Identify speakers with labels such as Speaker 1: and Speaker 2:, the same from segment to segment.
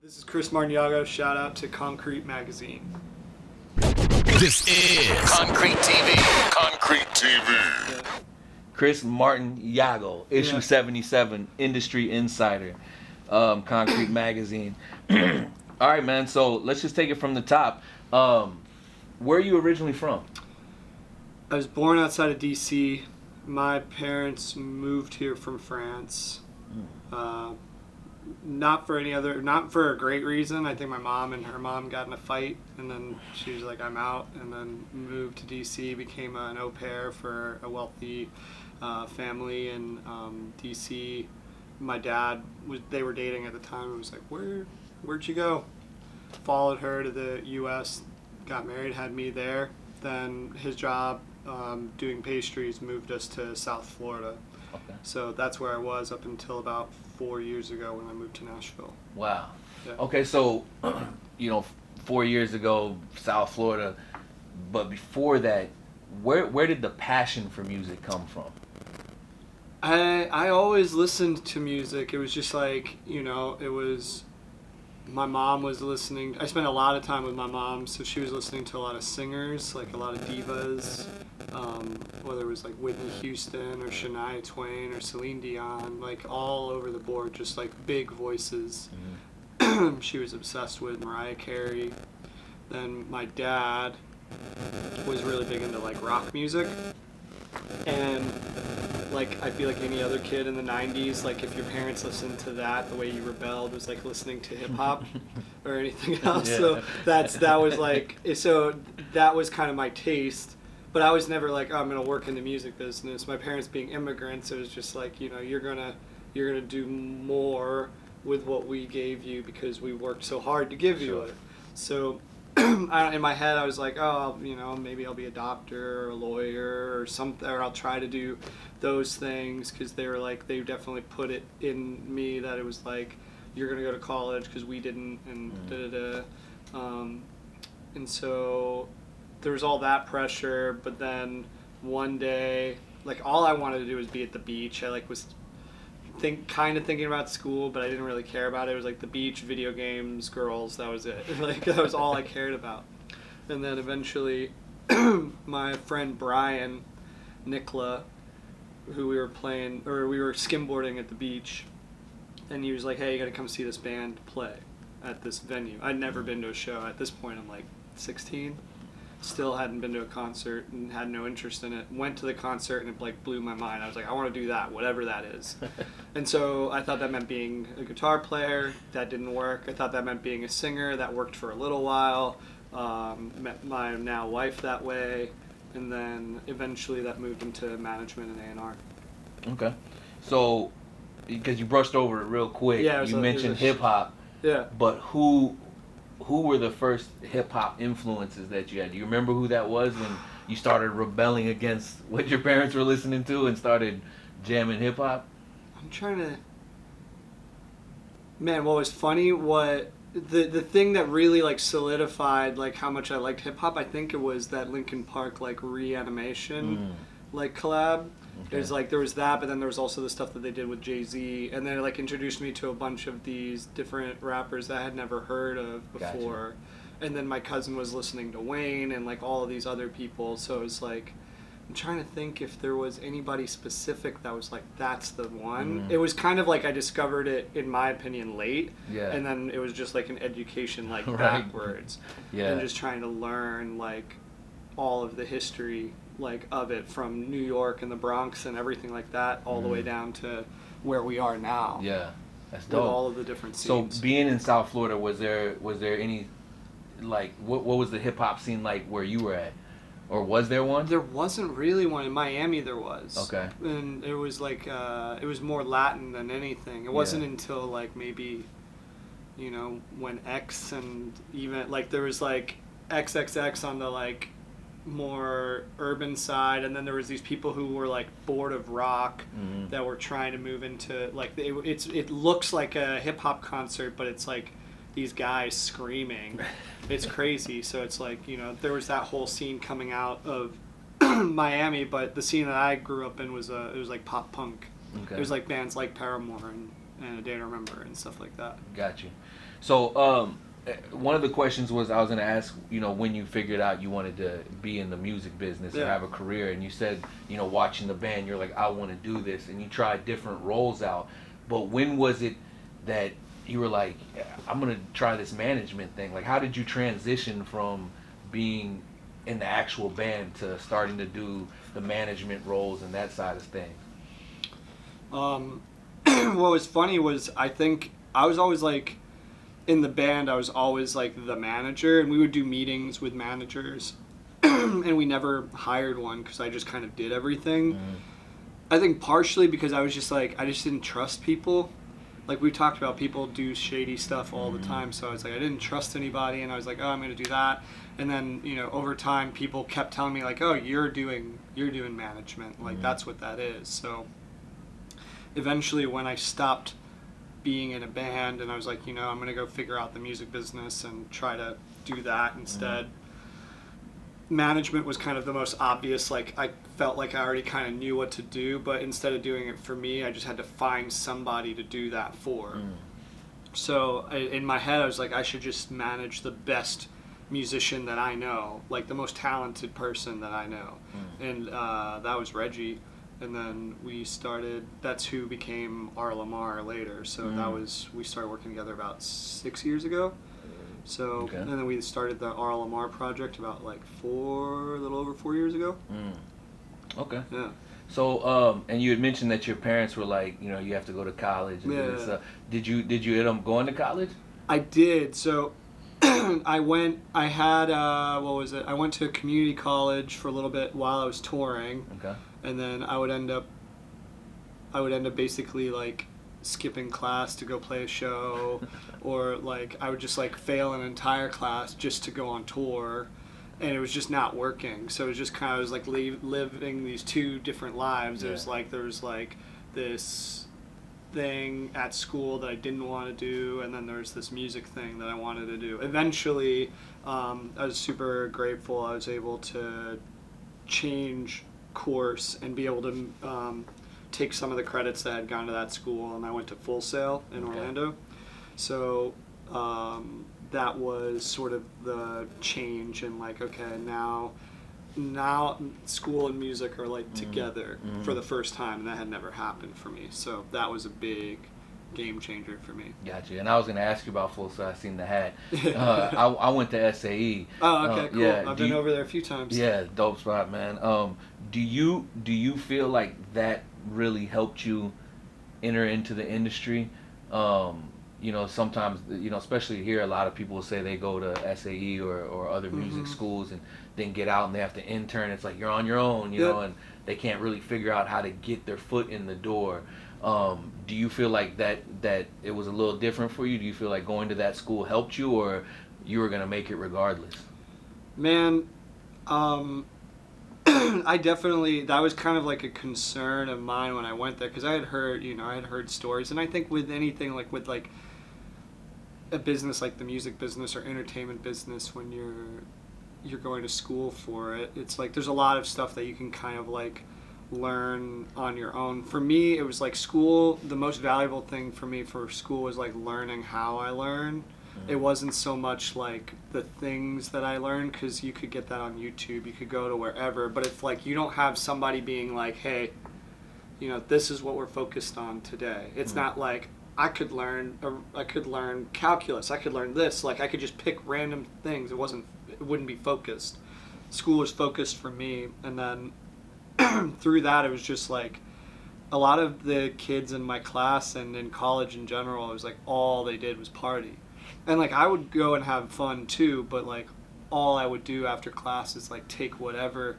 Speaker 1: This is Chris Martignago. Shout out to Concrete Magazine.
Speaker 2: This is Concrete TV. Concrete TV.
Speaker 1: Yeah.
Speaker 3: Chris Martignago, issue 77, Industry Insider, Concrete Magazine. All right, man. So let's just take it from the top. Where are you originally from?
Speaker 1: I was born outside of D.C. My parents moved here from France. Not for a great reason. I think my mom and her mom got in a fight, and then she was like, I'm out, and then moved to D.C., became an au pair for a wealthy family in D.C. My dad, they were dating at the time. I was like, where'd you go? Followed her to the U.S., got married, had me there. Then his job doing pastries moved us to South Florida.
Speaker 3: Okay.
Speaker 1: So that's where I was up until about 4 years ago when I moved to Nashville.
Speaker 3: Wow.
Speaker 1: Yeah.
Speaker 3: Okay, so 4 years ago, South Florida. But before that, where did the passion for music come from?
Speaker 1: I always listened to music. It was just like, it was, my mom was listening. I spent a lot of time with my mom, so she was listening to a lot of singers, like a lot of divas, whether it was like Whitney Houston or Shania Twain or Celine Dion, like all over the board, just like big voices. Mm-hmm. She was obsessed with Mariah Carey. Then my dad was really big into like rock music, and like I feel like any other kid in the 90s, like if your parents listened to that, the way you rebelled was like listening to hip hop or anything else.
Speaker 3: Yeah.
Speaker 1: So that was kind of my taste. But I was never like, oh, I'm gonna work in the music business. My parents being immigrants, it was just like, you're gonna do more with what we gave you because we worked so hard to give you it. So in my head, I was like, oh, maybe I'll be a doctor or a lawyer or something, or I'll try to do those things, because they were like, they definitely put it in me that it was like, you're gonna go to college because we didn't, and and so there was all that pressure. But then one day, like all I wanted to do was be at the beach. I like was kind of thinking about school, but I didn't really care about it. It was like the beach, video games, girls. That was it. Like that was all I cared about. And then eventually, my friend Brian Nicola, who we were skimboarding at the beach, and he was like, "Hey, you got to come see this band play at this venue." I'd never been to a show. At this point, I'm like 16. Still hadn't been to a concert and had no interest in it. Went to the concert and it like blew my mind. I was like, I want to do that, whatever that is. And so I thought that meant being a guitar player. That didn't work. I thought that meant being a singer. That worked for a little while. Met my now wife that way. And then eventually that moved into management and A&R.
Speaker 3: Okay. So, because you brushed over it real quick, you mentioned hip-hop.
Speaker 1: Yeah.
Speaker 3: But who were the first hip-hop influences that you had? Do you remember who that was when you started rebelling against what your parents were listening to and started jamming hip-hop?
Speaker 1: I'm trying to... Man, what was funny, the thing that really like solidified like how much I liked hip-hop, I think it was that Linkin Park like Reanimation like collab.
Speaker 3: Okay.
Speaker 1: It was like there was that, but then there was also the stuff that they did with Jay-Z, and then it like introduced me to a bunch of these different rappers that I had never heard of before. Gotcha. And then my cousin was listening to Wayne and like all of these other people, so it was like, I'm trying to think if there was anybody specific that was like, that's the one. It was kind of like I discovered it, in my opinion, late, and then it was just like an education like backwards, and just trying to learn like all of the history like of it, from New York and the Bronx and everything like that, all the way down to where we are now.
Speaker 3: Yeah, that's dope.
Speaker 1: With all of the different scenes.
Speaker 3: So being in South Florida, was there any, like, what was the hip hop scene like where you were at, or was there one?
Speaker 1: There wasn't really one. In Miami there was.
Speaker 3: Okay.
Speaker 1: And it was like it was more Latin than anything. It wasn't until like maybe, when X, and even like there was like XXX on the like more urban side, and then there was these people who were like bored of rock that were trying to move into like it looks like a hip hop concert, but it's like these guys screaming. It's crazy. So it's like, there was that whole scene coming out of Miami, but the scene that I grew up in was it was like pop punk. Okay. It was like bands like Paramore and A Day to Remember and stuff like that.
Speaker 3: Got you. So, one of the questions was I was gonna ask, when you figured out you wanted to be in the music business and
Speaker 1: Yeah.
Speaker 3: have a career, and you said, watching the band, you're like, I want to do this, and you tried different roles out. But when was it that you were like, I'm gonna try this management thing? Like, how did you transition from being in the actual band to starting to do the management roles and that side of things?
Speaker 1: What was funny was I think I was always like in the band. I was always like the manager, and we would do meetings with managers, and we never hired one because I just kind of did everything. I think partially because I was just like I just didn't trust people. Like we talked about, people do shady stuff all the time, so I was like I didn't trust anybody, and I was like, oh, I'm gonna do that. And then over time people kept telling me like, oh, you're doing management, like that's what that is. So eventually when I stopped being in a band and I was like, I'm gonna go figure out the music business and try to do that instead. Management was kind of the most obvious. Like I felt like I already kind of knew what to do, but instead of doing it for me, I just had to find somebody to do that for. So in my head I was like, I should just manage the best musician that I know, like the most talented person that I know. And that was Reggie. And then that's who became R. Lamar later. So we started working together about 6 years ago. So, and then we started the R. Lamar project about like a little over 4 years ago.
Speaker 3: Okay.
Speaker 1: Yeah.
Speaker 3: So, and you had mentioned that your parents were like, you have to go to college. And do this stuff. Did you end up going to college?
Speaker 1: I did. So I went to community college for a little bit while I was touring.
Speaker 3: Okay.
Speaker 1: And then I would end up basically like skipping class to go play a show, or like I would just like fail an entire class just to go on tour, and it was just not working. So it was just kind of like living these two different lives. It was like there was like this thing at school that I didn't want to do, and then there was this music thing that I wanted to do. Eventually, I was super grateful I was able to change course and be able to take some of the credits that had gone to that school, and I went to Full Sail in Orlando. So that was sort of the change, and like, okay, now school and music are like together for the first time, and that had never happened for me. So that was a big game changer for me.
Speaker 3: Gotcha. And I was going to ask you about Full Sail. I seen the hat. I went to SAE.
Speaker 1: Oh, okay, cool.
Speaker 3: Yeah.
Speaker 1: I've been over there a few times.
Speaker 3: Yeah, dope spot, man. Do you feel like that really helped you enter into the industry? Sometimes, especially here, a lot of people say they go to SAE or other music schools and then get out and they have to intern. It's like you're on your own, and they can't really figure out how to get their foot in the door. Do you feel like that it was a little different for you? Do you feel like going to that school helped you, or you were going to make it regardless?
Speaker 1: Man, I definitely, that was kind of like a concern of mine when I went there, because I had heard stories, and I think with anything like with like a business like the music business or entertainment business, when you're going to school for it, it's like there's a lot of stuff that you can kind of like learn on your own. For me, it was like school, the most valuable thing for me for school was like learning how I learn. It wasn't so much like the things that I learned, because you could get that on YouTube, you could go to wherever, but if like you don't have somebody being like, hey, this is what we're focused on today. It's not like I could learn calculus, I could learn this, like I could just pick random things. It wouldn't be focused. School was focused for me, and then through that it was just like a lot of the kids in my class and in college in general, it was like all they did was party. And like I would go and have fun too, but like all I would do after class is like take whatever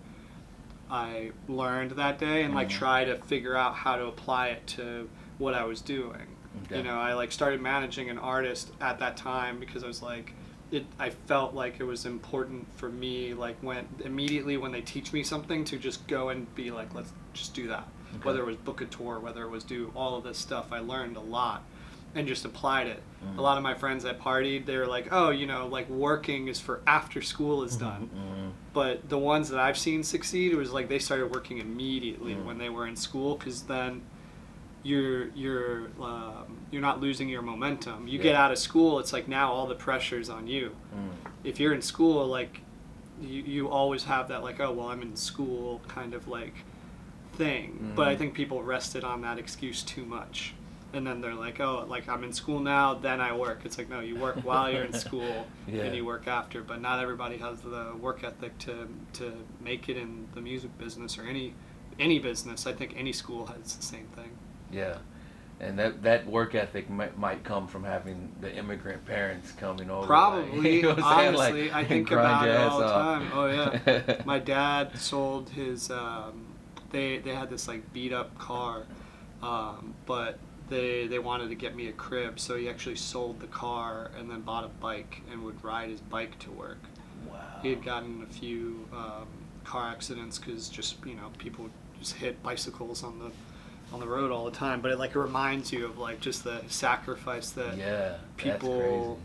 Speaker 1: I learned that day and like try to figure out how to apply it to what I was doing. Okay. I like started managing an artist at that time because I was like, I felt like it was important for me, like when they teach me something, to just go and be like, let's just do that. Okay. Whether it was book a tour, whether it was do all of this stuff, I learned a lot and just applied it. A lot of my friends that partied, they were like, oh, like working is for after school is done. But the ones that I've seen succeed, it was like they started working immediately when they were in school, because then you're not losing your momentum. You get out of school, it's like now all the pressure's on you. If you're in school, like you always have that like, oh well, I'm in school kind of like thing. But I think people rested on that excuse too much. And then they're like, oh, like I'm in school now, then I work. It's like, no, you work while you're in school and you work after. But not everybody has the work ethic to make it in the music business or any business. I think any school has the same thing.
Speaker 3: Yeah. And that work ethic might come from having the immigrant parents coming over.
Speaker 1: Probably.
Speaker 3: Like, you know what I'm saying?
Speaker 1: Honestly,
Speaker 3: like,
Speaker 1: I think about it all the time. Oh, yeah. My dad sold his, they had this, like, beat-up car, but they wanted to get me a crib, so he actually sold the car and then bought a bike and would ride his bike to work.
Speaker 3: Wow.
Speaker 1: He had gotten a few car accidents because just, people just hit bicycles on the road all the time, but it like reminds you of like just the sacrifice that people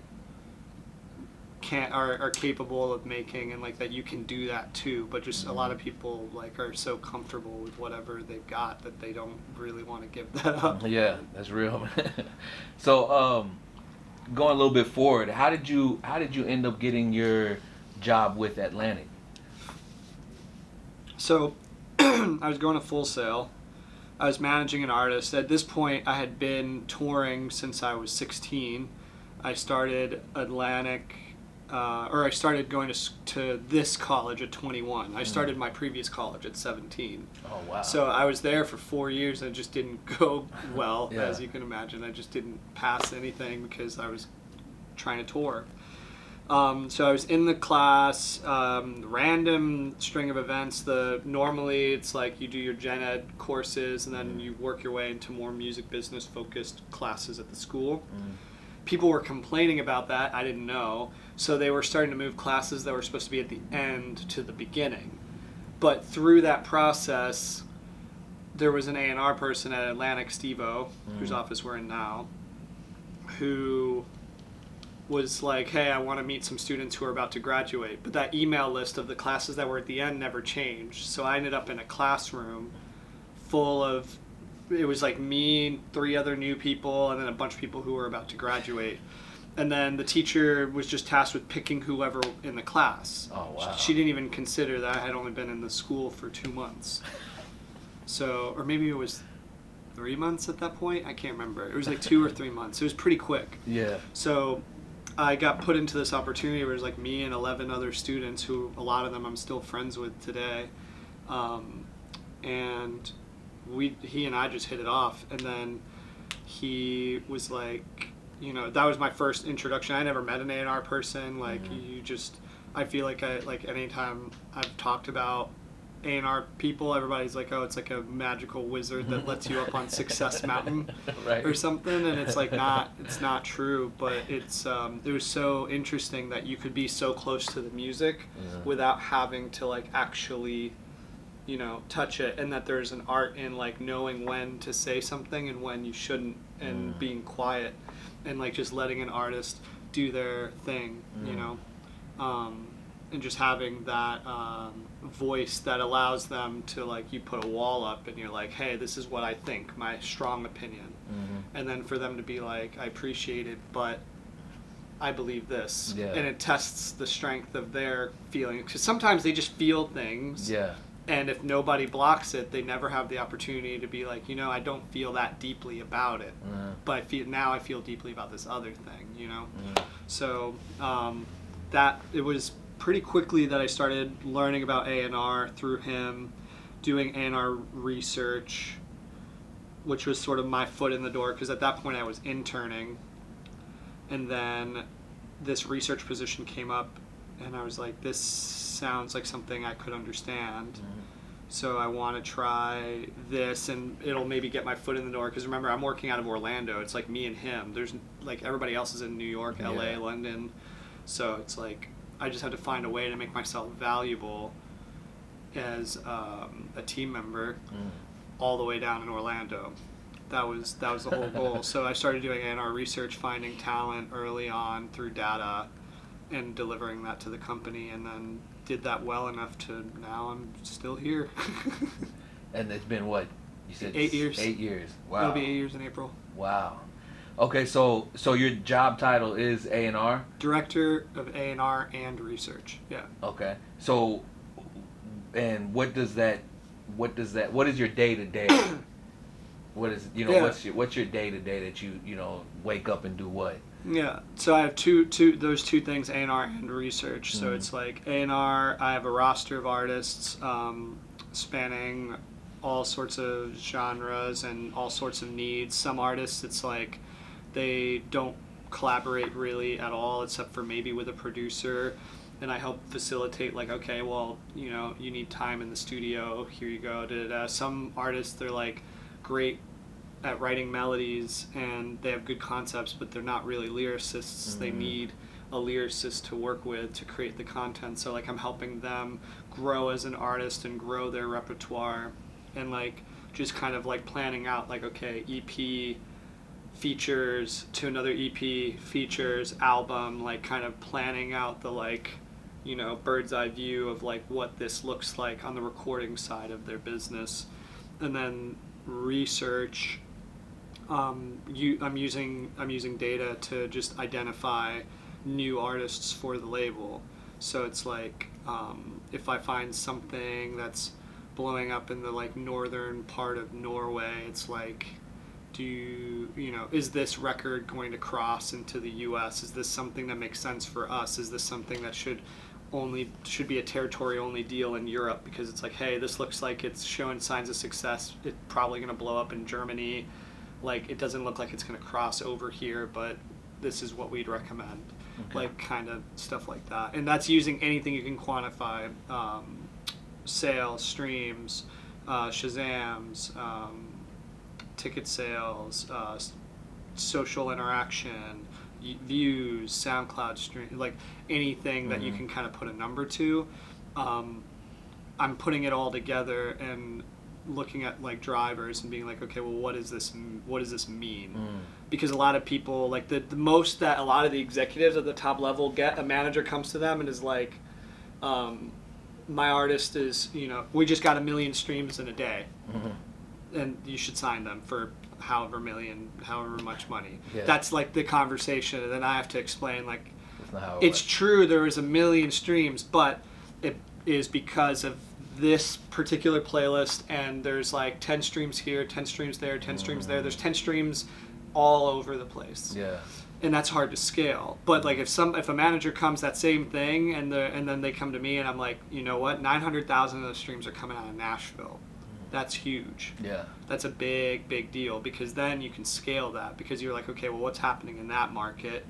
Speaker 1: are capable of making, and like that you can do that too, but just a lot of people like are so comfortable with whatever they've got that they don't really want to give that up.
Speaker 3: Yeah, that's real. So going a little bit forward, how did you end up getting your job with Atlantic?
Speaker 1: So I was going to Full Sail. I was managing an artist. At this point, I had been touring since I was 16. I started Atlantic, I started going to this college at 21. I started my previous college at 17.
Speaker 3: Oh, wow.
Speaker 1: So I was there for 4 years and it just didn't go well, as you can imagine. I just didn't pass anything because I was trying to tour. So I was in the class, random string of events. Normally it's like you do your gen ed courses and then you work your way into more music business focused classes at the school. People were complaining about that. I didn't know. So they were starting to move classes that were supposed to be at the end to the beginning. But through that process, there was an A&R person at Atlantic, Steve-O, whose office we're in now, who was like, hey, I want to meet some students who are about to graduate. But that email list of the classes that were at the end never changed. So I ended up in a classroom full of, it was like me, 3 other new people, and then a bunch of people who were about to graduate. And then the teacher was just tasked with picking whoever in the class.
Speaker 3: Oh, wow.
Speaker 1: She didn't even consider that I had only been in the school for 2 months. So, or maybe it was 3 months at that point. I can't remember. It was like 2 or 3 months. It was pretty quick.
Speaker 3: Yeah.
Speaker 1: So I got put into this opportunity where it was like me and 11 other students who a lot of them I'm still friends with today. And he and I just hit it off. And then he was like, that was my first introduction. I never met an A&R person. Like I feel like anytime I've talked about A&R people, everybody's like, oh, it's like a magical wizard that lets you up on Success Mountain or something, and it's like it's not true, but it was so interesting that you could be so close to the music without having to like actually touch it, and that there's an art in like knowing when to say something and when you shouldn't, and being quiet and like just letting an artist do their thing, and just having that voice that allows them to like, you put a wall up and you're like, hey, this is what I think, my strong opinion, and then for them to be like, I appreciate it, but I believe this, and it tests the strength of their feeling, because sometimes they just feel things, and if nobody blocks it, they never have the opportunity to be like, I don't feel that deeply about it, but I feel deeply about this other thing, So that it was pretty quickly that I started learning about A&R through him, doing A&R research, which was sort of my foot in the door, because at that point I was interning, and then this research position came up, and I was like, this sounds like something I could understand. So I want to try this, and it'll maybe get my foot in the door, because remember, I'm working out of Orlando. It's like me and him. There's like everybody else is in New York, LA, London. So it's like I just had to find a way to make myself valuable as a team member all the way down in Orlando. That was the whole goal. So I started doing A&R research, finding talent early on through data, and delivering that to the company, and then did that well enough to now I'm still here.
Speaker 3: And it's been what, You said
Speaker 1: 8 years.
Speaker 3: 8 years. Wow.
Speaker 1: It'll be 8 years in April.
Speaker 3: Wow. Okay, so your job title is A&R?
Speaker 1: Director of A&R and Research. Yeah.
Speaker 3: Okay. So, and what is your day to day? What is what's your day to day that you wake up and do what?
Speaker 1: Yeah. So I have those two things, A&R and Research. So it's like A&R. I have a roster of artists spanning all sorts of genres and all sorts of needs. Some artists, it's like they don't collaborate really at all, except for maybe with a producer. And I help facilitate, like, okay, well, you need time in the studio. Here you go. Some artists, they're like great at writing melodies and they have good concepts, but they're not really lyricists. They need a lyricist to work with to create the content. So like I'm helping them grow as an artist and grow their repertoire, and like just kind of like planning out like, okay, EP features to another EP features album, like kind of planning out the like bird's eye view of like what this looks like on the recording side of their business. And then Research, I'm using data to just identify new artists for the label. So it's like if I find something that's blowing up in the like northern part of Norway, it's like, is this record going to cross into the US? Is this something that makes sense for us? Is this something that should be a territory only deal in Europe? Because it's like, hey, this looks like it's showing signs of success. It's probably going to blow up in Germany. Like, it doesn't look like it's going to cross over here, but this is what we'd recommend. Okay. Like, kind of stuff like that. And that's using anything you can quantify. Sales, streams, Shazams, ticket sales, social interaction, views, SoundCloud stream, like anything that you can kind of put a number to. I'm putting it all together and looking at like drivers and being like, okay, well, what does this mean? Because a lot of people, like the most that a lot of the executives at the top level get, a manager comes to them and is like, my artist is, we just got 1 million streams in a day, and you should sign them for however much money. Yeah. That's like the conversation, and then I have to explain like, it's true there was 1 million streams, but it is because of this particular playlist, and there's like 10 streams here, 10 streams there, 10 streams there. There's 10 streams all over the place. Yeah. And that's hard to scale. But like if a manager comes, that same thing, and then they come to me and I'm like, you know what, 900,000 of those streams are coming out of Nashville. That's huge. Yeah. That's a big deal, because then you can scale that, because you're like, okay, well, what's happening in that market?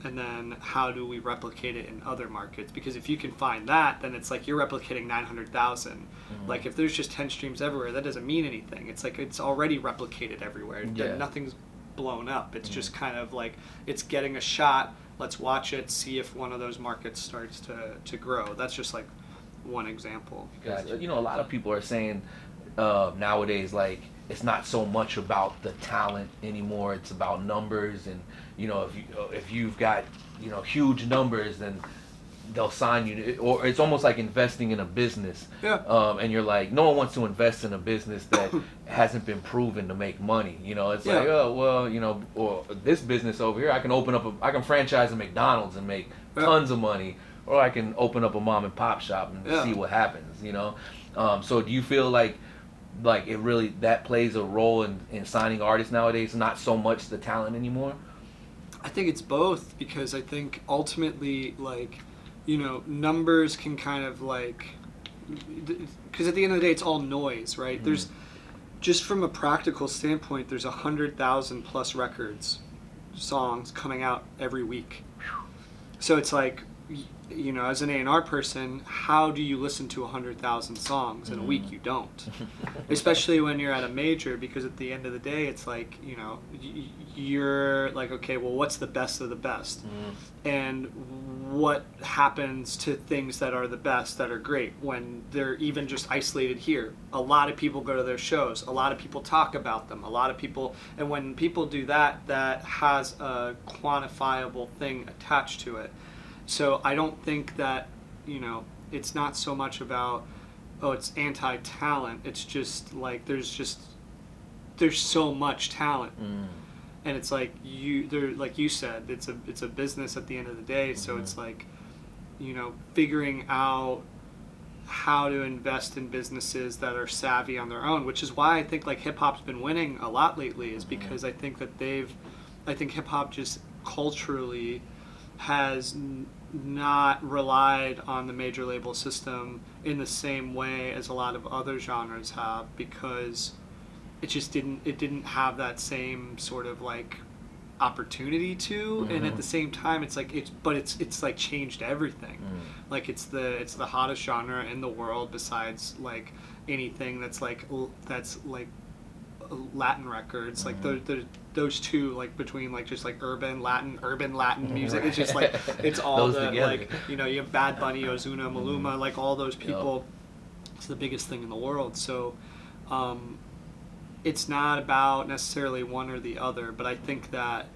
Speaker 1: And then how do we replicate it in other markets? Because if you can find that, then it's like you're replicating 900,000. Like if there's just 10 streams everywhere, that doesn't mean anything. It's like it's already replicated everywhere. Yeah. Nothing's blown up. It's just kind of like it's getting a shot. Let's watch it, see if one of those markets starts to grow. That's just like one example.
Speaker 3: Gotcha. A lot of people are saying nowadays, like, it's not so much about the talent anymore. It's about numbers, and if you've got huge numbers, then they'll sign you. Or it's almost like investing in a business. Yeah. And you're like, no one wants to invest in a business that hasn't been proven to make money. It's like, oh well, or this business over here, I can franchise a McDonald's and make tons of money, or I can open up a mom and pop shop and see what happens. So do you feel like it really, that plays a role in signing artists nowadays, not so much the talent anymore?
Speaker 1: I think it's both, because I think ultimately, like, numbers can kind of like, because at the end of the day, it's all noise, right? There's, just from a practical standpoint, there's 100,000 plus songs coming out every week. So it's like, as an A&R person, how do you listen to 100,000 songs in a week? You don't. Especially when you're at a major, because at the end of the day, it's like, you're like, okay, well, what's the best of the best? And what happens to things that are the best, that are great, when they're even just isolated here? A lot of people go to their shows. A lot of people talk about them. And when people do that, that has a quantifiable thing attached to it. So I don't think that, it's not so much about, it's anti-talent. It's just like there's just there's so much talent. And it's like like you said, it's a business at the end of the day. So it's like, figuring out how to invest in businesses that are savvy on their own, which is why I think like hip hop's been winning a lot lately, is because I think that I think hip hop just culturally has not relied on the major label system in the same way as a lot of other genres have, because it just didn't have that same sort of like opportunity to, and at the same time it's like it's like changed everything. Like it's the hottest genre in the world besides like anything that's like Latin records, like those two, like between like just like urban Latin music. It's just like it's all the together. Like you have Bad Bunny, Ozuna, Maluma, like all those people. It's the biggest thing in the world. So it's not about necessarily one or the other, but I think that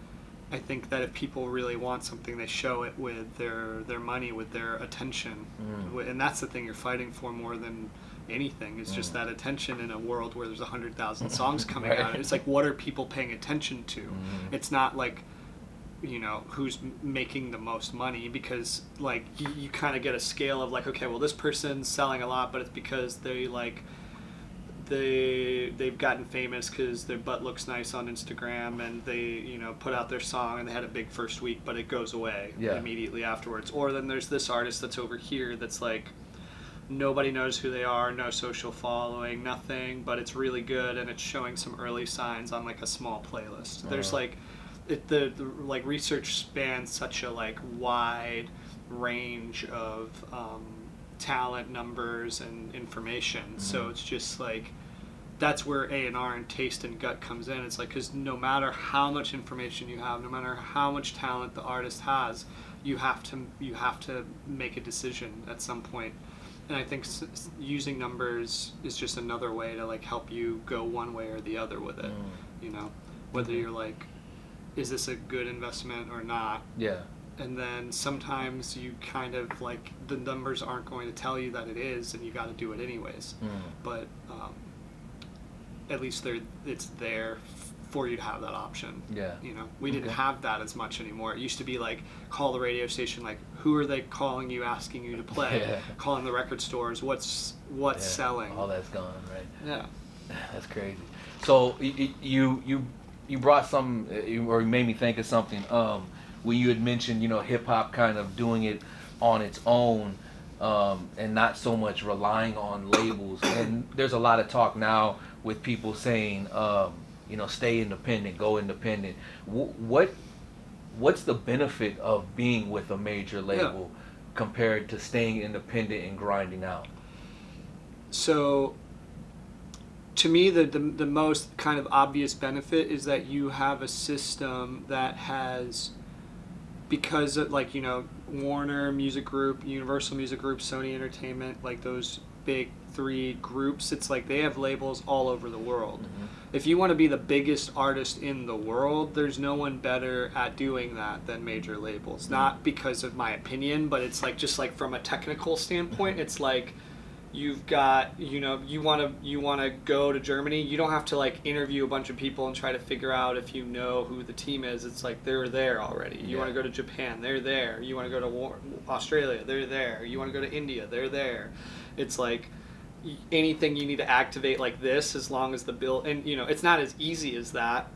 Speaker 1: if people really want something, they show it with their money, with their attention, and that's the thing you're fighting for more than anything. It's just that attention in a world where there's 100,000 songs coming out. It's like, what are people paying attention to? It's not like who's making the most money, because like you kind of get a scale of like, okay, well this person's selling a lot, but it's because they've gotten famous because their butt looks nice on Instagram, and they put out their song and they had a big first week, but it goes away immediately afterwards. Or then there's this artist that's over here that's like nobody knows who they are, no social following, nothing, but it's really good and it's showing some early signs on like a small playlist. There's like the like research spans such a like wide range of talent numbers and information. So it's just like that's where A&R and taste and gut comes in. It's like, because no matter how much information you have, no matter how much talent the artist has, you have to make a decision at some point. And I think using numbers is just another way to like help you go one way or the other with it. Whether you're like, is this a good investment or not? And then sometimes you kind of like the numbers aren't going to tell you that it is, and you got to do it anyways. But at least it's there for you to have that option. We didn't have that as much anymore. It used to be like, call the radio station, like who are they calling you, asking you to play? Calling the record stores, what's selling? All
Speaker 3: that's gone, right?
Speaker 1: Yeah,
Speaker 3: that's crazy. So you brought some, or you made me think of something. When you had mentioned, hip hop kind of doing it on its own, and not so much relying on labels. And there's a lot of talk now with people saying, stay independent, go independent. What's the benefit of being with a major label compared to staying independent and grinding out?
Speaker 1: So, to me, the most kind of obvious benefit is that you have a system that has, because of like Warner Music Group, Universal Music Group, Sony Entertainment, like those big three groups, it's like they have labels all over the world. If you want to be the biggest artist in the world, there's no one better at doing that than major labels. Not because of my opinion, but it's like just like from a technical standpoint, it's like you've got, you want to go to Germany, you don't have to like interview a bunch of people and try to figure out if you know who the team is. It's like they're there already. You want to go to Japan, they're there. You want to go to Australia, they're there. You want to go to India, they're there. It's like anything you need to activate like this, as long as the bill, and it's not as easy as that,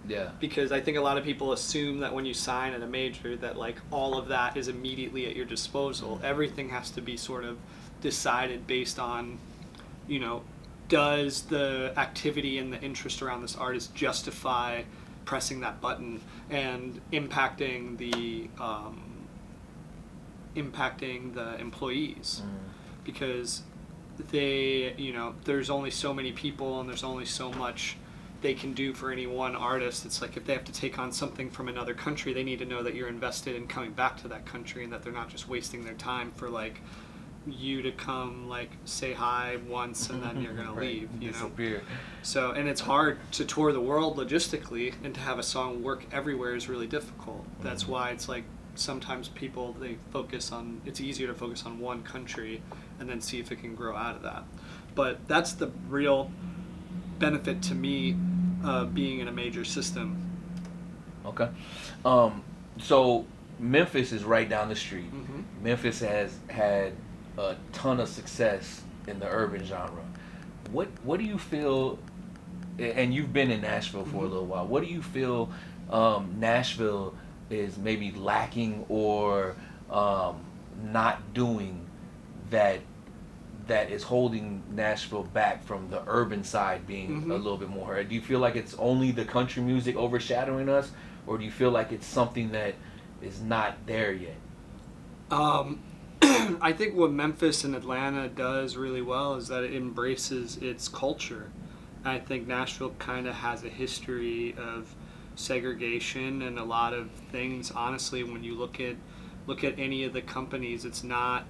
Speaker 1: because I think a lot of people assume that when you sign at a major that like all of that is immediately at your disposal. Everything has to be sort of decided based on does the activity and the interest around this artist justify pressing that button and impacting the employees, because they there's only so many people and there's only so much they can do for any one artist. It's like if they have to take on something from another country, they need to know that you're invested in coming back to that country and that they're not just wasting their time for like you to come like say hi once and then you're gonna leave,
Speaker 3: disappear.
Speaker 1: So, and it's hard to tour the world logistically, and to have a song work everywhere is really difficult. That's why it's like sometimes people, it's easier to focus on one country and then see if it can grow out of that. But that's the real benefit to me being in a major system.
Speaker 3: Okay. So Memphis is right down the street.
Speaker 1: Mm-hmm.
Speaker 3: Memphis has had a ton of success in the urban genre. What do you feel? And you've been in Nashville for a little while. What do you feel Nashville is maybe lacking or not doing that is holding Nashville back from the urban side being a little bit more heard? Do you feel like it's only the country music overshadowing us, or do you feel like it's something that is not there yet?
Speaker 1: I think what Memphis and Atlanta does really well is that it embraces its culture. I think Nashville kind of has a history of segregation and a lot of things. Honestly, when you look at any of the companies, it's not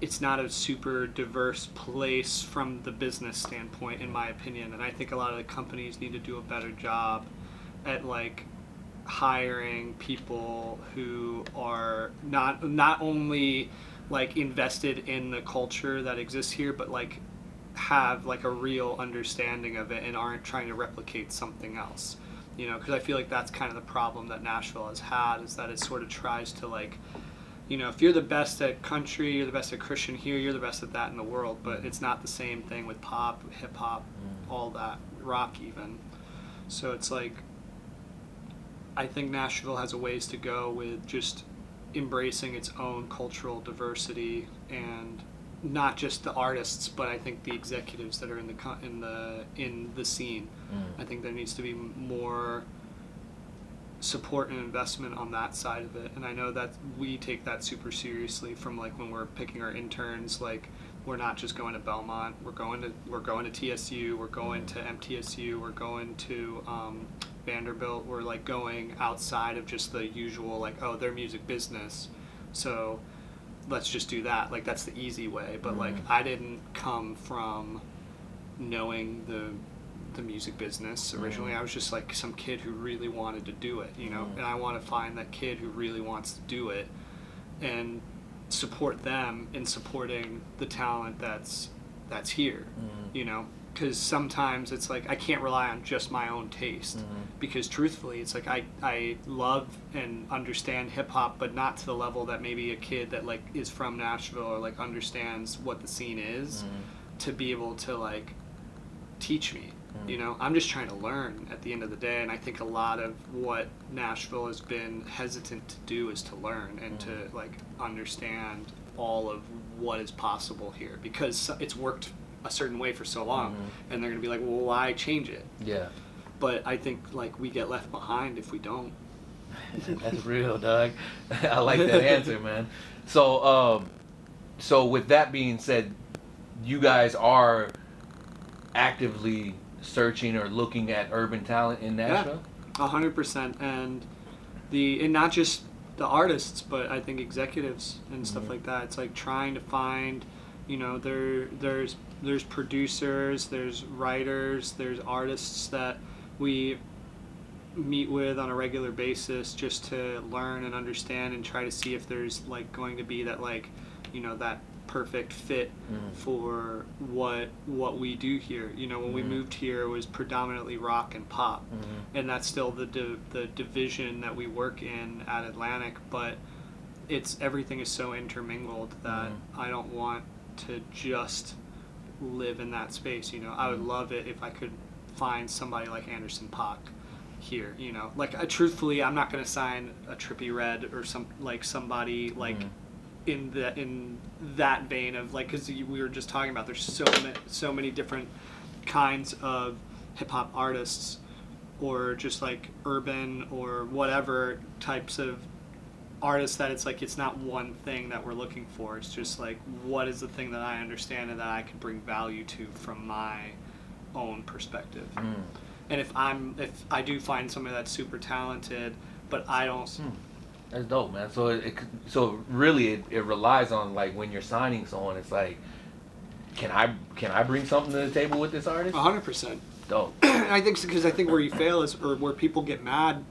Speaker 1: a super diverse place from the business standpoint, in my opinion. And I think a lot of the companies need to do a better job at like hiring people who are not only like invested in the culture that exists here, but like have like a real understanding of it and aren't trying to replicate something else. You know, because I feel like that's kind of the problem that Nashville has had, is that it sort of tries to like, you know, if you're the best at country, you're the best at Christian here, you're the best at that in the world. But it's not the same thing with pop, hip hop, all that, rock even. So it's like, I think Nashville has a ways to go with just embracing its own cultural diversity, and not just the artists, but I think the executives that are in the scene. I think there needs to be more support and investment on that side of it. And I know that we take that super seriously from like when we're picking our interns. Like, we're not just going to Belmont, we're going to TSU, we're going to MTSU, we're going to Vanderbilt. We're like going outside of just the usual like, oh, they're music business, so let's just do that. Like, that's the easy way. But like, I didn't come from knowing the music business originally. I was just like some kid who really wanted to do it, you know. And I want to find that kid who really wants to do it and support them in supporting the talent that's here, you know. Because sometimes it's like I can't rely on just my own taste, because truthfully it's like I love and understand hip hop, but not to the level that maybe a kid that like is from Nashville or like understands what the scene is to be able to like teach me. You know, I'm just trying to learn at the end of the day, and I think a lot of what Nashville has been hesitant to do is to learn and to like understand all of what is possible here, because it's worked a certain way for so long, and they're gonna be like, well, why change it? Yeah. But I think like we get left behind if we don't.
Speaker 3: That's real, Doug. I like that answer, man. So with that being said, you guys are actively searching or looking at urban talent in Nashville?
Speaker 1: Yeah, 100%. And not just the artists, but I think executives and stuff like that. It's like trying to find, you know, there's producers, there's writers, there's artists that we meet with on a regular basis just to learn and understand and try to see if there's like going to be that like, you know, that perfect fit for what we do here. You know, when we moved here, it was predominantly rock and pop, and that's still the division that we work in at Atlantic. But everything is so intermingled that I don't want to just live in that space. You know, I would love it if I could find somebody like Anderson .Paak here. You know, like truthfully, I'm not going to sign a Trippie Redd or somebody like. In that vein of like, because we were just talking about there's so many different kinds of hip hop artists, or just like urban or whatever types of artists, that it's like it's not one thing that we're looking for. It's just like, what is the thing that I understand and that I can bring value to from my own perspective. And if I do find somebody that's super talented, but I don't.
Speaker 3: That's dope, man. So really it relies on like when you're signing someone, it's like, can I bring something to the table with this artist?
Speaker 1: 100%.
Speaker 3: Dope.
Speaker 1: I think because I think where you fail is, or where people get mad,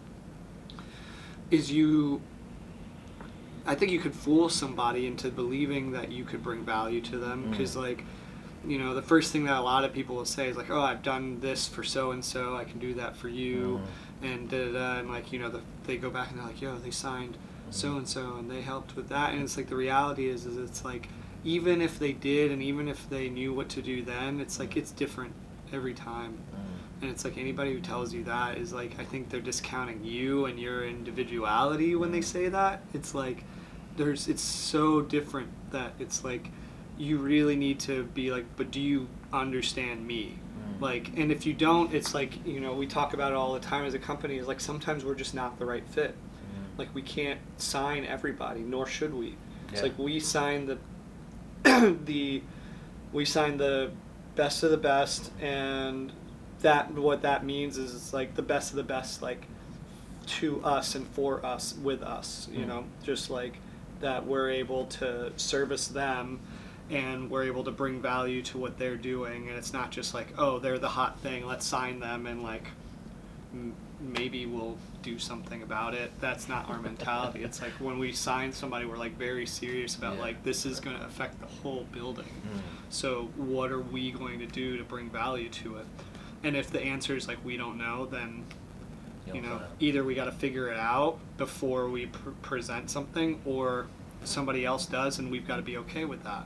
Speaker 1: is I think you could fool somebody into believing that you could bring value to them, because like you know, the first thing that a lot of people will say is like, oh, I've done this for so and so, I can do that for you, and da da da, and like, you know, they go back and they're like, yo, they signed so and so and they helped with that, and it's like the reality is it's like, even if they did and even if they knew what to do then, it's like it's different every time. And it's like anybody who tells you that is like, I think they're discounting you and your individuality when they say that. It's like it's so different that it's like you really need to be like, but do you understand me? Like, and if you don't, it's like, you know, we talk about it all the time as a company, is like sometimes we're just not the right fit. Like we can't sign everybody, nor should we. It's like we sign the we sign the best of the best, and that what that means is it's like the best of the best, like to us and for us, with us, you know, just like that we're able to service them and we're able to bring value to what they're doing, and it's not just like, oh, they're the hot thing, let's sign them and like maybe we'll do something about it. That's not our mentality. It's like when we sign somebody, we're like very serious about like, this is going to affect the whole building. So what are we going to do to bring value to it? And if the answer is like, we don't know, then you know, either we got to figure it out before we present something, or somebody else does, and we've got to be okay with that.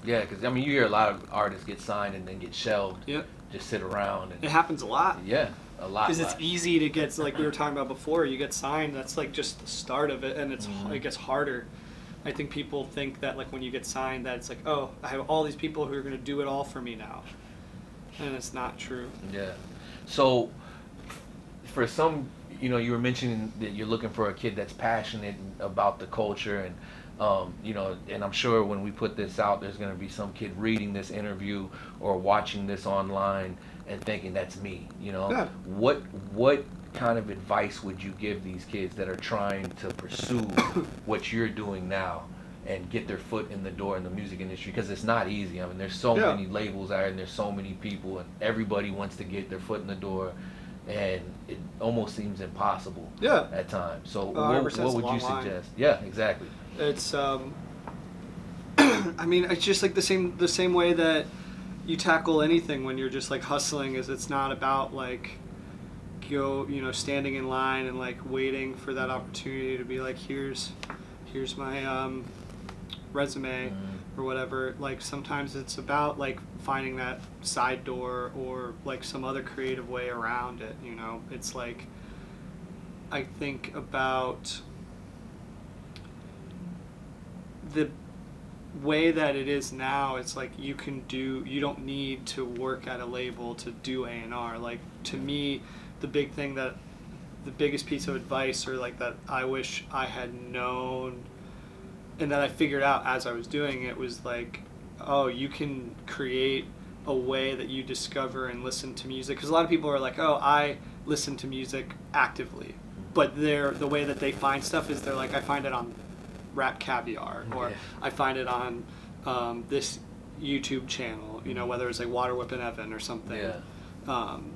Speaker 3: Yeah, because I mean, you hear a lot of artists get signed and then get shelved.
Speaker 1: Yep.
Speaker 3: Just sit around. And,
Speaker 1: it happens a lot.
Speaker 3: Yeah, a lot.
Speaker 1: Because it's easy to get, like we were talking about before, you get signed, that's like just the start of it, and it gets harder. I think people think that like when you get signed that it's like, oh, I have all these people who are going to do it all for me now. And it's not true.
Speaker 3: Yeah. So for some, you know, you were mentioning that you're looking for a kid that's passionate about the culture, and you know, and I'm sure when we put this out, there's going to be some kid reading this interview or watching this online and thinking that's me, you know.
Speaker 1: Yeah.
Speaker 3: What kind of advice would you give these kids that are trying to pursue what you're doing now and get their foot in the door in the music industry? Because it's not easy. I mean, there's so many labels out there, and there's so many people, and everybody wants to get their foot in the door, and it almost seems impossible at times. So what would you suggest? Yeah, exactly.
Speaker 1: It's I mean, it's just like the same way that you tackle anything when you're just like hustling, is it's not about like standing in line and like waiting for that opportunity to be like, here's my resume or whatever. Like sometimes it's about like finding that side door or like some other creative way around it, you know. It's like, I think about the way that it is now. It's like you don't need to work at a label to do A&R. Like to me, the biggest piece of advice, or like that I wish I had known and that I figured out as I was doing it, was like, oh, you can create a way that you discover and listen to music. Because a lot of people are like, oh, I listen to music actively, but the way that they find stuff is they're like, I find it on Rap Caviar, or I find it on this YouTube channel, you know, whether it's like Water Whippin' Evan or something. And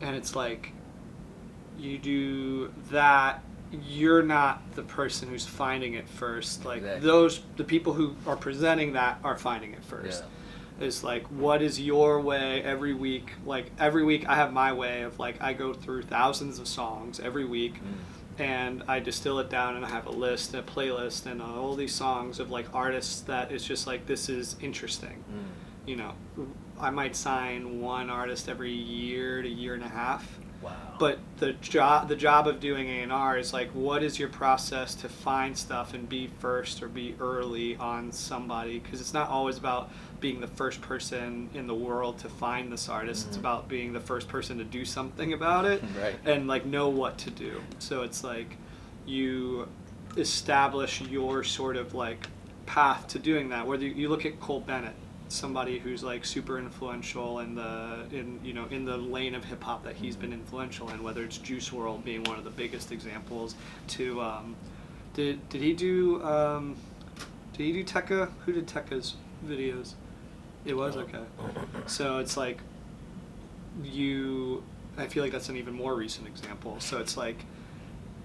Speaker 1: it's like, you do that, you're not the person who's finding it first. Like the people who are presenting that are finding it first. It's like, what is your way every week? Like every week I have my way of like, I go through thousands of songs every week, and I distill it down, and I have a list, a playlist, and all these songs of like artists that it's just like, this is interesting. You know, I might sign one artist every year to year and a half.
Speaker 3: Wow.
Speaker 1: But the job of doing A&R is like, what is your process to find stuff and be first or be early on somebody? Because it's not always about being the first person in the world to find this artist. It's about being the first person to do something about it and like know what to do. So it's like you establish your sort of like path to doing that. Whether you look at Cole Bennett, somebody who's like super influential in the lane of hip hop that he's been influential in, whether it's Juice WRLD being one of the biggest examples, to did he do Tekka? Who did Tekka's videos? It was okay. So it's like I feel like that's an even more recent example. So it's like,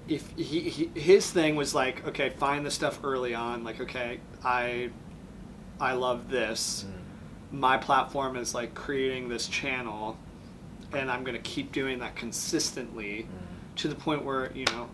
Speaker 1: if his thing was like, okay, find the stuff early on, like, okay, I I love this. My platform is like creating this channel, and I'm going to keep doing that consistently to the point where, you know,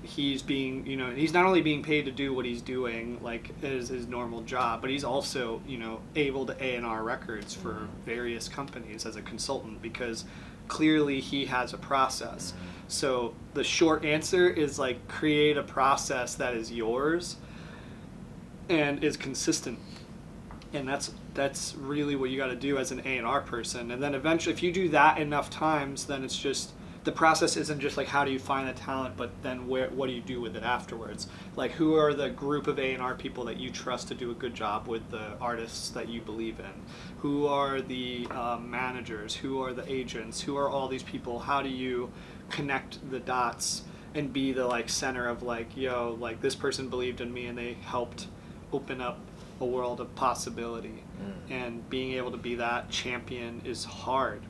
Speaker 1: he's being, you know, he's not only being paid to do what he's doing, like as his normal job, but he's also, you know, able to A&R records for various companies as a consultant, because clearly he has a process. So the short answer is like create a process that is yours and is consistent. And that's really what you got to do as an A&R person. And then eventually, if you do that enough times, then it's just, the process isn't just like how do you find the talent, but then what do you do with it afterwards? Like, who are the group of A&R people that you trust to do a good job with the artists that you believe in? Who are the managers? Who are the agents? Who are all these people? How do you connect the dots and be the like center of like, yo, like this person believed in me and they helped open up a world of possibility. And being able to be that champion is hard,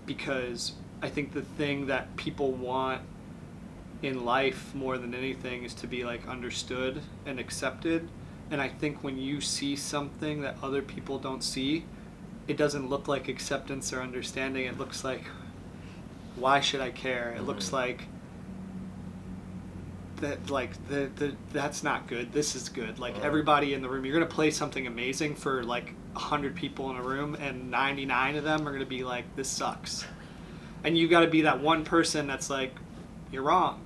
Speaker 1: because I think the thing that people want in life more than anything is to be like understood and accepted. And I think when you see something that other people don't see, it doesn't look like acceptance or understanding. It looks like, why should I care? It looks like that, like that's not good. This is good. Like everybody in the room, you're gonna play something amazing for like 100 people in a room, and 99 of them are gonna be like, this sucks. And you got to be that one person that's like, you're wrong.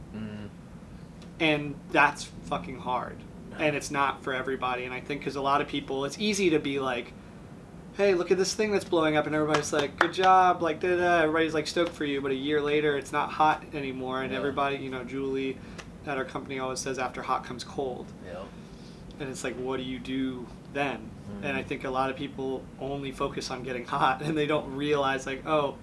Speaker 1: And that's fucking hard. And it's not for everybody. And I think because a lot of people, it's easy to be like, hey, look at this thing that's blowing up, and everybody's like, good job, like, da-da. Everybody's like stoked for you, but a year later it's not hot anymore. And everybody, you know, Julie at our company always says after hot comes cold. And it's like, what do you do then? And I think a lot of people only focus on getting hot, and they don't realize like, oh,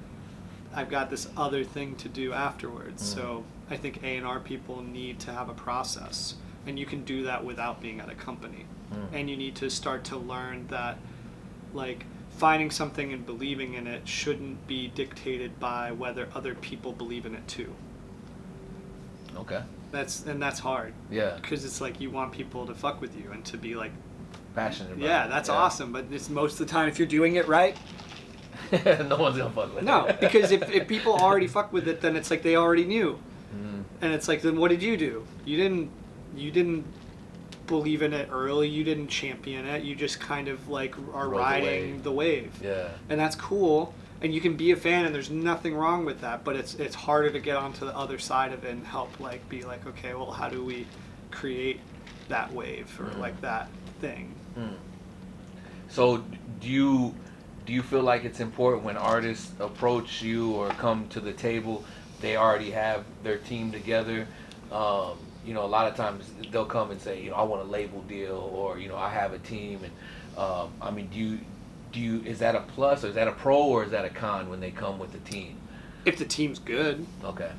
Speaker 1: I've got this other thing to do afterwards. So I think A&R people need to have a process, and you can do that without being at a company. And you need to start to learn that, like, finding something and believing in it shouldn't be dictated by whether other people believe in it too.
Speaker 3: Okay.
Speaker 1: That's hard.
Speaker 3: Yeah.
Speaker 1: Because it's like you want people to fuck with you and to be like
Speaker 3: passionate about
Speaker 1: yeah,
Speaker 3: it.
Speaker 1: that's awesome. But it's most of the time, if you're doing it right,
Speaker 3: no one's gonna fuck with it.
Speaker 1: No, because if people already fuck with it, then it's like they already knew. And it's like, then what did you do? You didn't believe in it early. You didn't champion it. You just kind of like are riding the wave.
Speaker 3: Yeah.
Speaker 1: And that's cool. And you can be a fan, and there's nothing wrong with that. But it's harder to get onto the other side of it and help like be like, okay, well, how do we create that wave or like that thing?
Speaker 3: So do you feel like it's important when artists approach you or come to the table, they already have their team together? You know, a lot of times they'll come and say, you know, I want a label deal, or, you know, I have a team. And I mean, do you is that a plus, or is that a pro, or is that a con when they come with the team?
Speaker 1: If the team's good,
Speaker 3: Okay.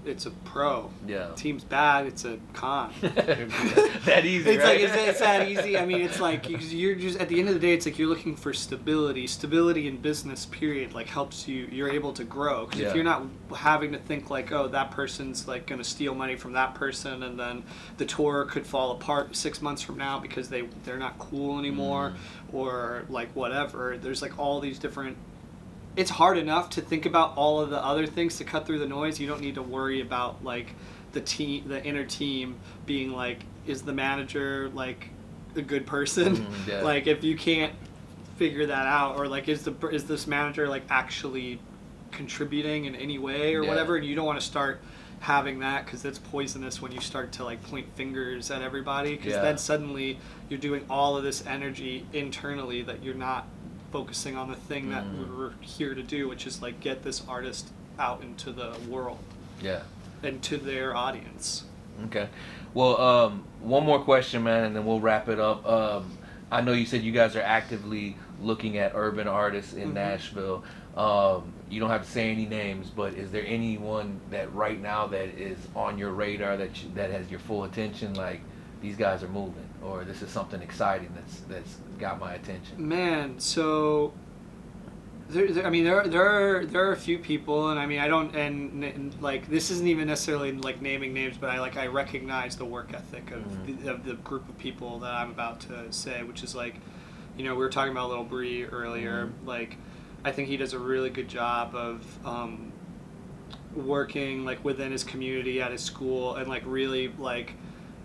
Speaker 1: it's a pro.
Speaker 3: Yeah.
Speaker 1: Team's bad, it's a con.
Speaker 3: That easy,
Speaker 1: It's
Speaker 3: right?
Speaker 1: like it's that easy. I mean, it's like you're just at the end of the day, it's like you're looking for stability. Stability in business, period, like helps you. You're able to grow, because if you're not having to think like, oh, that person's like going to steal money from that person, and then the tour could fall apart 6 months from now because they're not cool anymore, or like whatever. There's like all these different. It's hard enough to think about all of the other things to cut through the noise. You don't need to worry about like the inner team being like, is the manager like a good person? Like, if you can't figure that out, or like is this manager like actually contributing in any way or whatever, and you don't want to start having that, because it's poisonous when you start to like point fingers at everybody, because then suddenly you're doing all of this energy internally that you're not focusing on the thing that we're here to do, which is like get this artist out into the world and to their audience.
Speaker 3: Okay. Well, one more question, man, and then we'll wrap it up. I know you said you guys are actively looking at urban artists in Nashville. You don't have to say any names, but is there anyone that right now that is on your radar that has your full attention? Like, these guys are moving, or this is something exciting that's got my attention?
Speaker 1: Man, so there are a few people, and I mean, I don't, and like, this isn't even necessarily like naming names, but I recognize the work ethic of the group of people that I'm about to say, which is like You know, we were talking about Little Bree earlier. Like, I think he does a really good job of working like within his community at his school, and like really like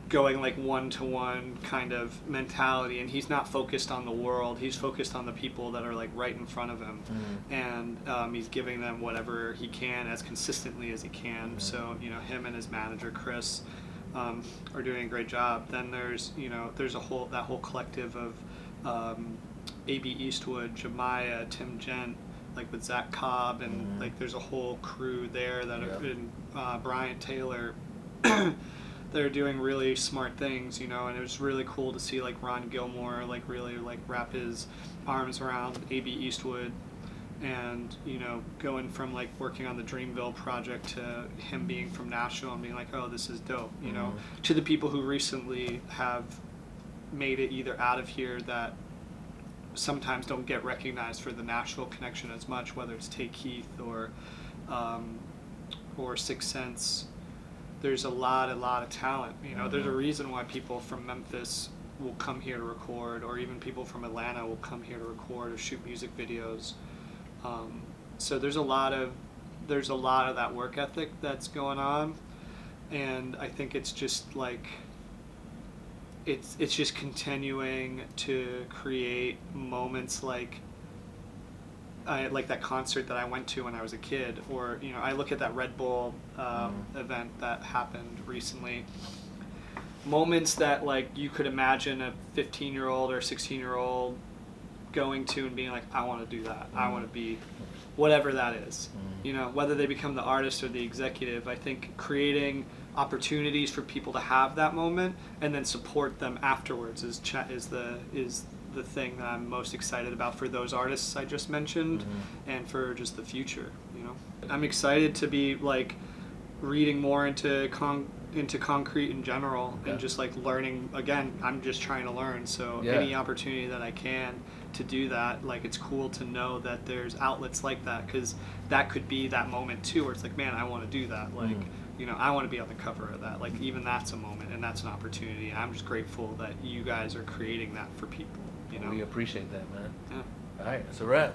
Speaker 1: going like one-to-one kind of mentality, and he's not focused on the world, he's focused on the people that are like right in front of him. And he's giving them whatever he can as consistently as he can. So, you know, him and his manager Chris are doing a great job. Then there's, you know, there's that whole collective of AB Eastwood, Jemiah, Tim Gent, like with Zach Cobb, and like there's a whole crew there that are in Bryant Taylor. They're doing really smart things, you know, and it was really cool to see like Ron Gilmore like really like wrap his arms around AB Eastwood, and, you know, going from like working on the Dreamville project to him being from Nashville and being like, oh, this is dope, you know, to the people who recently have made it either out of here that sometimes don't get recognized for the Nashville connection as much, whether it's Take Keith or Sixth Sense. There's a lot of talent. You know, there's a reason why people from Memphis will come here to record, or even people from Atlanta will come here to record or shoot music videos. So there's a lot of that work ethic that's going on, and I think it's just like it's just continuing to create moments like that concert that I went to when I was a kid, or, you know, I look at that Red Bull event that happened recently. Moments that like you could imagine a 15-year-old or 16-year-old going to and being like, I want to do that. I want to be whatever that is. You know, whether they become the artist or the executive. I think creating opportunities for people to have that moment and then support them afterwards is the thing that I'm most excited about for those artists I just mentioned, and for just the future, you know. I'm excited to be like reading more into concrete in general, and just like learning. Again, I'm just trying to learn, so any opportunity that I can to do that, like, it's cool to know that there's outlets like that, because that could be that moment too where it's like, man, I want to do that, like, you know, I want to be on the cover of that, like, even that's a moment and that's an opportunity. I'm just grateful that you guys are creating that for people, you know.
Speaker 3: We appreciate that, man.
Speaker 1: Yeah.
Speaker 3: All right, that's a wrap.